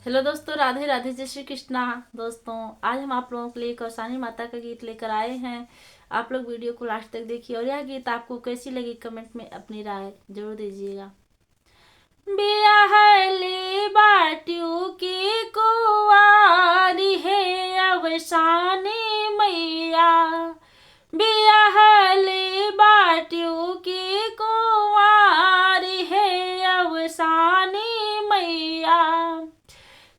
Hello दोस्तों, राधे राधे, जय श्री कृष्णा। दोस्तों, आज हम आप लोगों के लिए कौसानी माता का गीत लेकर आए हैं। आप लोग वीडियो को लास्ट तक देखिए और यह गीत आपको कैसी लगी कमेंट में अपनी राय जरूर दीजिएगा। बियाहली बाटियों की कुंवारी है अवसानी मैया, बियाहली बाटियों की कुंवारी है अवसानी मैया।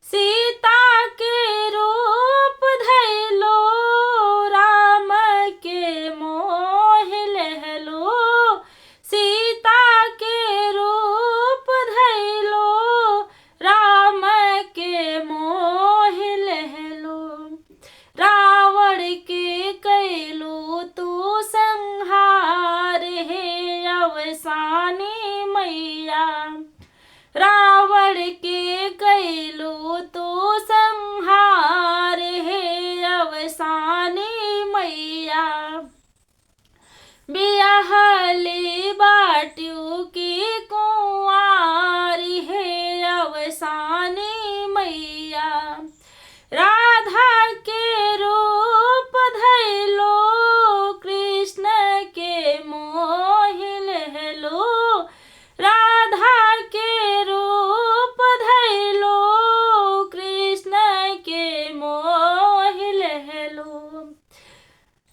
सीता के रूप धैलो, राम के मोह लहलो। सीता के रूप धैलो, राम के मोह लहलो। रावण के कैलो तू संहार है अवसानी मैया, रावण के कैलो तो संहार है अवसानी मैया। बियाहली बाटियों की कुंवारी है अवसानी मैया। राधा के रूप धैलो, कृष्ण के मोह लहलो। राधा के रूप धैलो, कृष्ण के मोह लहलो।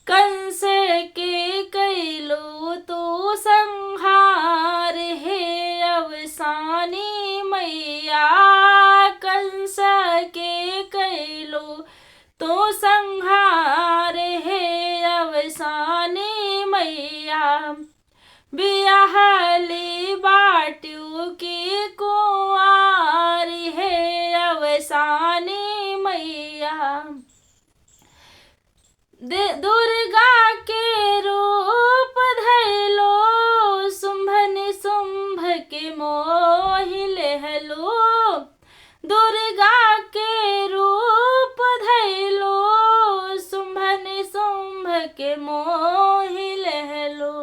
कंस के कैलो तो संहार है अवसानी मैया, कंस के कैलो तो संहार है अवसानी मैया। बियाहली बाटियों की कुंवारी है अवसानी मैया। दुर्गा के रूप धैलो, शुंभ निशुंभ के मोह लहलो। दुर्गा के रूप धैलो, शुंभ निशुंभ के मोह लहलो।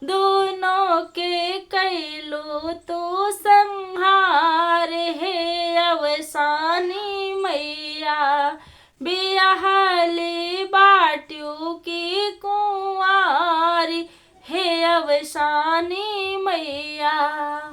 दोनों के कैलो तो संहार है अवसानी मैया। बियाहली बाटियों की कुंवारी है अवसानी मैया।